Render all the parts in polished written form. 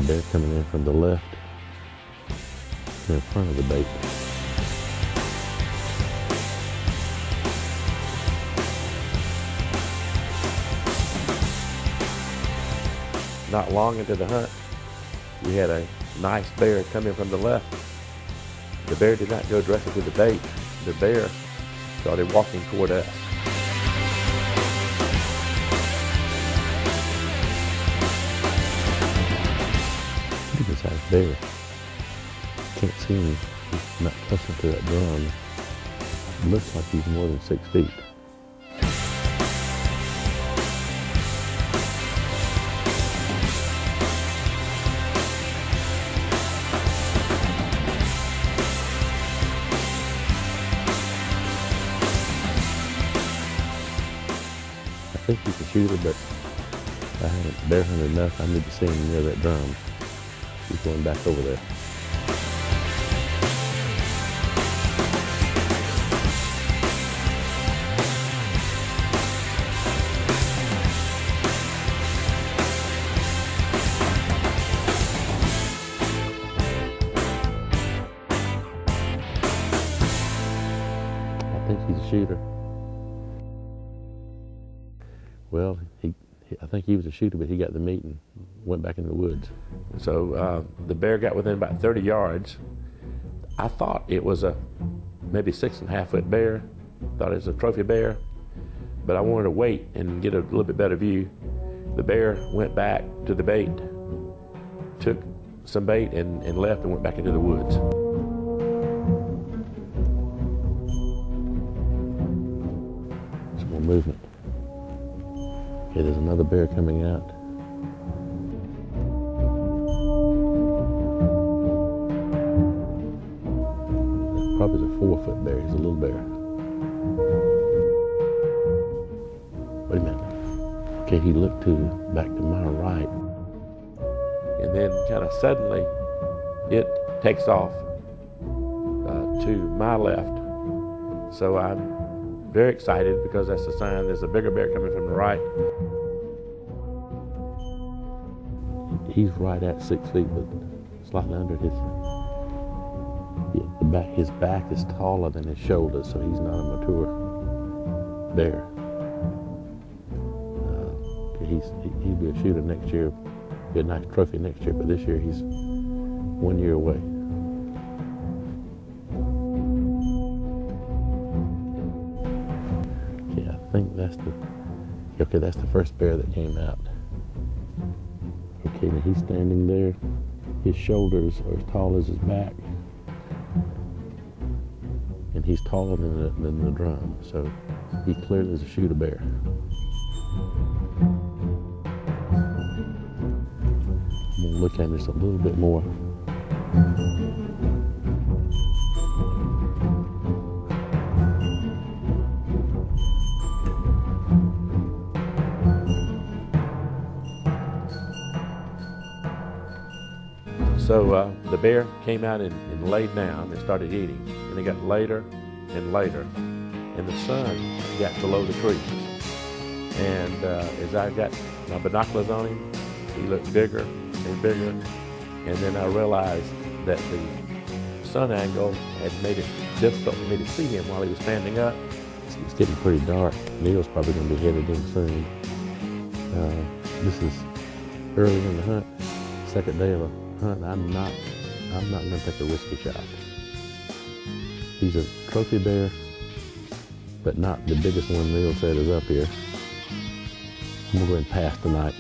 bear coming in from the left, in front of the bait. Not long into the hunt, we had a nice bear coming from the left. The bear did not go directly to the bait. The bear started walking toward us. Pretty good sized bear. Can't see him. He's not close to that drum. Looks like he's more than 6 feet. I think he's a shooter, but I haven't bear hunted enough. I need to see him near that drum. He's going back over there. I think he's a shooter. Well, I think he was a shooter, but he got the meat and went back in the woods. So the bear got within about 30 yards. I thought it was a maybe 6.5 foot bear. Thought it was a trophy bear, but I wanted to wait and get a little bit better view. The bear went back to the bait, took some bait and left and went back into the woods. Some more movement. Okay, there's another bear coming out. That's probably a 4 foot bear. He's a little bear. Wait a minute. Okay, he looked back to my right. And then kind of suddenly, it takes off to my left. So I'm very excited because that's a sign there's a bigger bear coming from the right. He's right at 6 feet, but slightly under his back is taller than his shoulders, so he's not a mature bear. He'll be a shooter next year, be a nice trophy next year, but this year he's 1 year away. I think that's the first bear that came out. Okay, now he's standing there. His shoulders are as tall as his back. And he's taller than the drum, so he clearly is a shooter bear. I'm gonna look at him just a little bit more. So the bear came out and laid down and started eating. And it got later and later. And the sun got below the trees. And as I got my binoculars on him, he looked bigger and bigger. And then I realized that the sun angle had made it difficult for me to see him while he was standing up. It's getting pretty dark. Neil's probably going to be headed in soon. This is early in the hunt, second day of a hunt. I'm not going to take a risky shot. He's a trophy bear, but not the biggest one Neil said is up here. I'm going to go ahead and pass tonight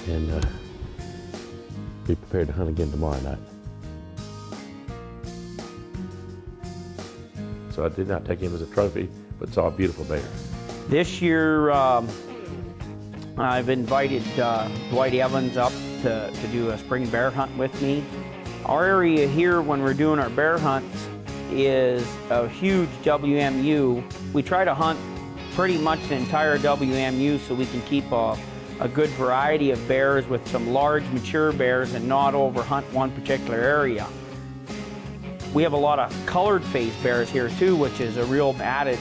and be prepared to hunt again tomorrow night. So I did not take him as a trophy, but saw a beautiful bear. This year, I've invited Dwight Evans up to do a spring bear hunt with me. Our area here, when we're doing our bear hunts, is a huge WMU. We try to hunt pretty much the entire WMU so we can keep a good variety of bears with some large mature bears and not overhunt one particular area. We have a lot of colored face bears here too, which is a real added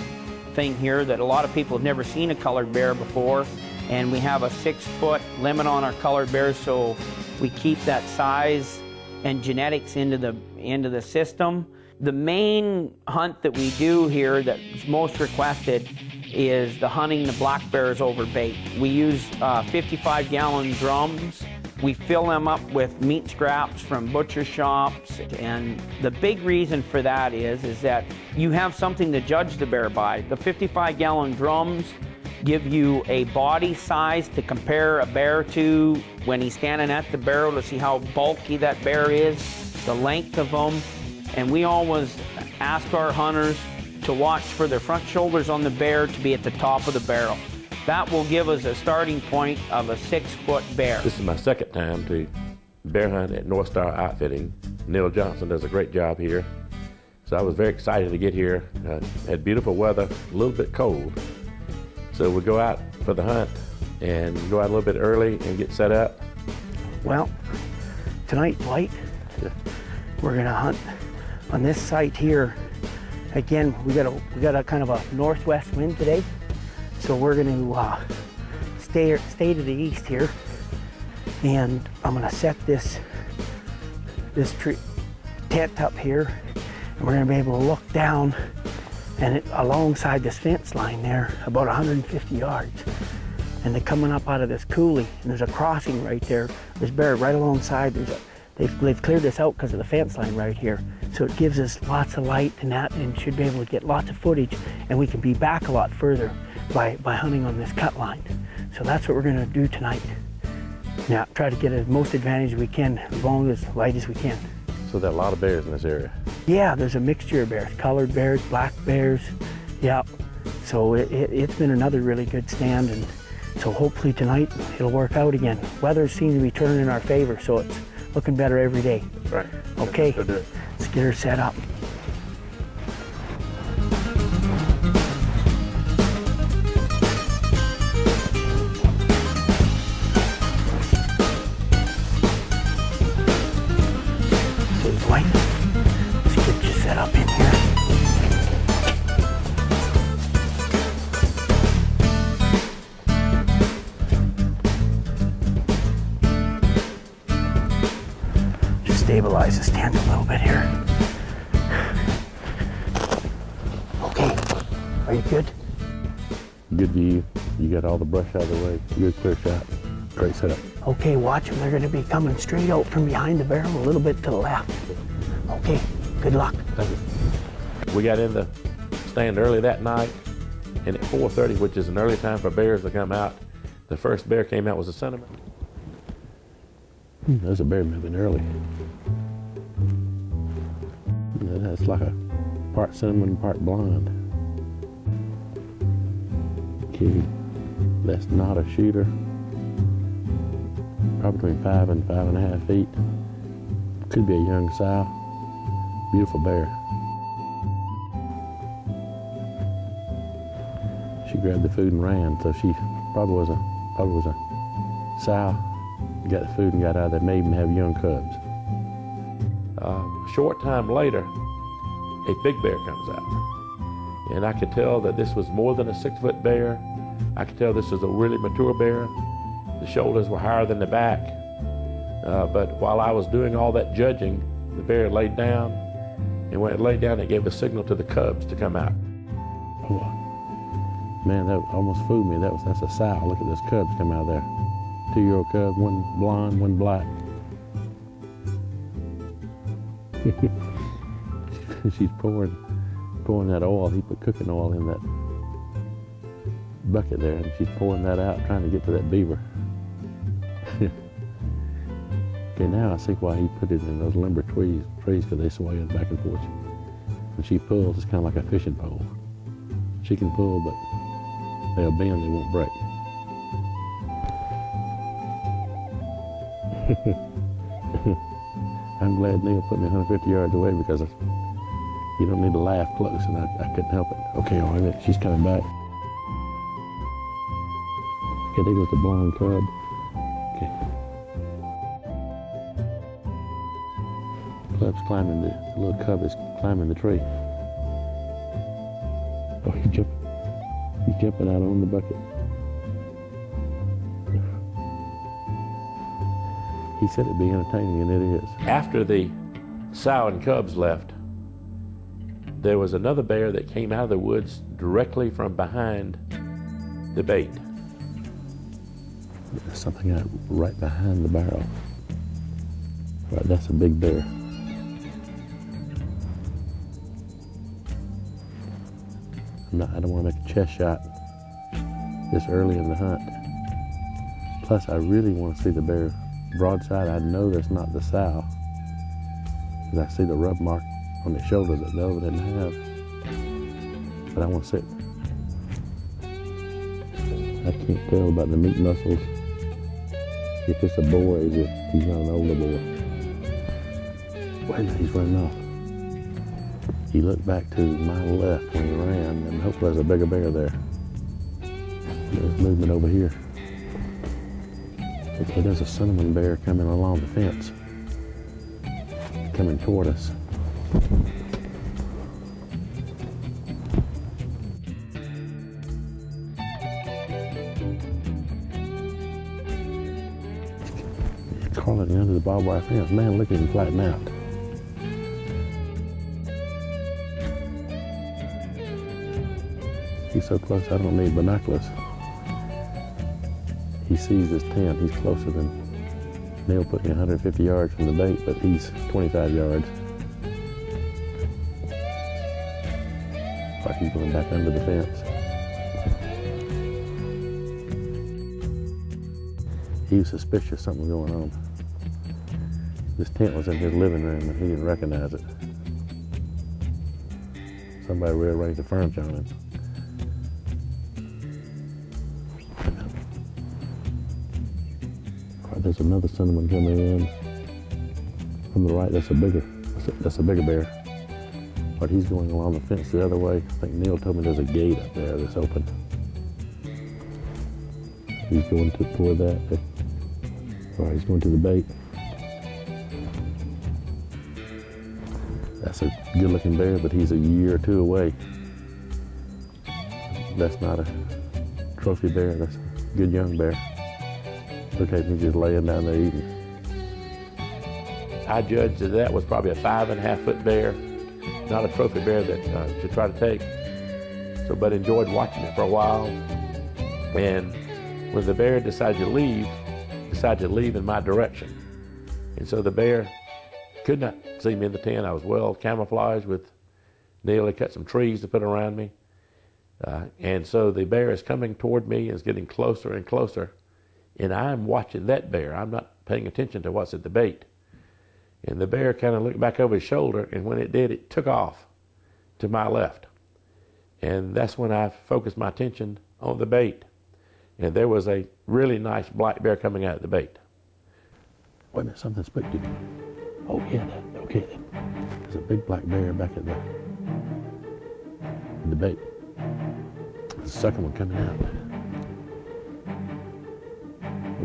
thing here that a lot of people have never seen a colored bear before. and we have a 6-foot limit on our colored bears, so we keep that size and genetics into the system. The main hunt that we do here that's most requested is the hunting the black bears over bait. We use 55-gallon drums. We fill them up with meat scraps from butcher shops, and the big reason for that is that you have something to judge the bear by. The 55-gallon drums give you a body size to compare a bear to when he's standing at the barrel to see how bulky that bear is, the length of them, and we always ask our hunters to watch for their front shoulders on the bear to be at the top of the barrel. That will give us a starting point of a 6-foot bear. This is my second time to bear hunt at North Star Outfitting. Neil Johnson does a great job here. So I was very excited to get here. Had beautiful weather, a little bit cold. So we go out for the hunt and go out a little bit early and get set up. Well, tonight, Dwight, we're gonna hunt on this site here. Again, we got a kind of a northwest wind today. So we're going to stay to the east here, and I'm going to set this tree tent up here, and we're going to be able to look down and alongside this fence line there, about 150 yards. And they're coming up out of this coulee, and there's a crossing right there. There's bear right alongside. They've cleared this out because of the fence line right here. So it gives us lots of light and that, and should be able to get lots of footage, and we can be back a lot further by hunting on this cut line. So that's what we're going to do tonight. Now, try to get as most advantage we can, as long as light as we can. So there are a lot of bears in this area. Yeah, there's a mixture of bears, colored bears, black bears. Yeah, so it's been another really good stand, and so hopefully tonight it'll work out again. Weather seems to be turning in our favor, so it's looking better every day. Right. Okay, Go do it. let's get her set up. Up in here. Just stabilize this tent a little bit here. Okay, are you good? Good view. You got all the brush out of the way. Good clear shot. Great setup. Okay, watch them. They're going to be coming straight out from behind the barrel, a little bit to the left. Okay, good luck. Thank you. We got in the stand early that night, and at 4:30, which is an early time for bears to come out, the first bear came out was a cinnamon. There's a bear moving early. That's like a part cinnamon, part blonde. Okay, that's not a shooter. Probably between 5 and 5.5 feet. Could be a young sow. Beautiful bear. She grabbed the food and ran, so she probably was a sow. Got the food and got out of there, may even have young cubs. A short time later, a big bear comes out. And I could tell that this was more than a 6-foot bear. I could tell this was a really mature bear. The shoulders were higher than the back. But while I was doing all that judging, the bear laid down. And when it laid down, it gave a signal to the cubs to come out. Oh, man, that almost fooled me. That's a sow. Look at those cubs come out of there. 2-year-old cub, one blonde, one black. She's pouring that oil. He put cooking oil in that bucket there, and she's pouring that out, trying to get to that beaver. Okay, now I see why he put it in those limber trees, because they sway back and forth. When she pulls, it's kind of like a fishing pole. She can pull, but they'll bend, they won't break. I'm glad Neil put me 150 yards away, because you don't need to laugh close, and I couldn't help it. Okay, all right, she's coming back. Okay, there goes the blonde cub. Okay. Cub's climbing, the little cub is climbing the tree. Oh, he's jumping out on the bucket. He said it'd be entertaining, and it is. After the sow and cubs left, there was another bear that came out of the woods directly from behind the bait. There's something out right behind the barrel. Right, that's a big bear. I don't want to make a chest shot this early in the hunt. Plus, I really want to see the bear broadside. I know that's not the sow, because I see the rub mark on the shoulder that the other didn't have. But I want to see it. I can't tell about the meat muscles. If it's a boy, he's not an older boy. Wait a minute, he's running off. He looked back to my left when he ran, and hopefully there's a bigger bear there. There's movement over here. Okay, there's a cinnamon bear coming along the fence, coming toward us. He's crawling under the barbed wire fence. Man, look at him flatten out. He's so close, I don't need binoculars. He sees this tent. He's closer than Neil put me 150 yards from the bait, but he's 25 yards. Like he's going back under the fence. He was suspicious something was going on. This tent was in his living room and he didn't recognize it. Somebody rearranged the furniture on him. There's another cinnamon coming in from the right. That's a bigger bear. But he's going along the fence the other way. I think Neil told me there's a gate up there that's open. He's going toward that. All right, he's going to the bait. That's a good-looking bear, but he's a year or two away. That's not a trophy bear. That's a good young bear. Look at me just laying down there eating. I judged that was probably a 5.5 foot bear, not a trophy bear that to try to take. So, but enjoyed watching it for a while. And when the bear decided to leave in my direction. And so the bear could not see me in the tent. I was well camouflaged with Neil had cut some trees to put around me. And so the bear is coming toward me and is getting closer and closer. And I'm watching that bear. I'm not paying attention to what's at the bait. And the bear kind of looked back over his shoulder, and when it did, it took off to my left. And that's when I focused my attention on the bait. And there was a really nice black bear coming out of the bait. Wait a minute, something spooked you. Oh yeah, okay. There's a big black bear back at the bait. The second one coming out.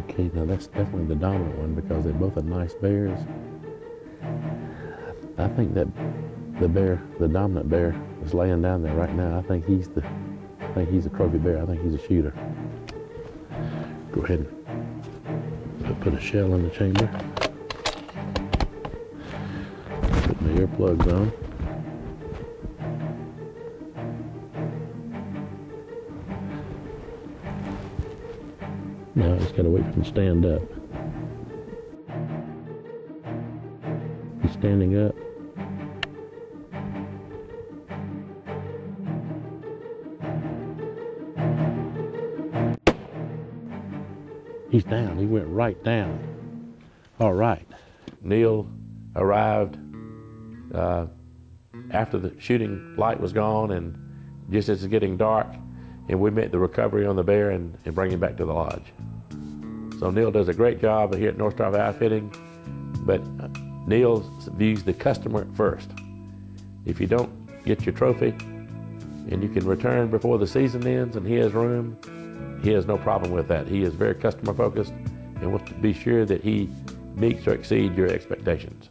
Okay, now that's definitely the dominant one because they both are nice bears. I think that the dominant bear is laying down there right now. I think he's a trophy bear. I think he's a shooter. Go ahead and put a shell in the chamber. Put my earplugs on. Now I just gotta wait for him to stand up. He's standing up. He's down. He went right down. All right. Neil arrived after the shooting light was gone and just as it's getting dark, and we met the recovery on the bear and bring him back to the lodge. So Neil does a great job here at North Star Outfitting, but Neil views the customer first. If you don't get your trophy and you can return before the season ends and he has room, he has no problem with that. He is very customer focused and wants to be sure that he meets or exceeds your expectations.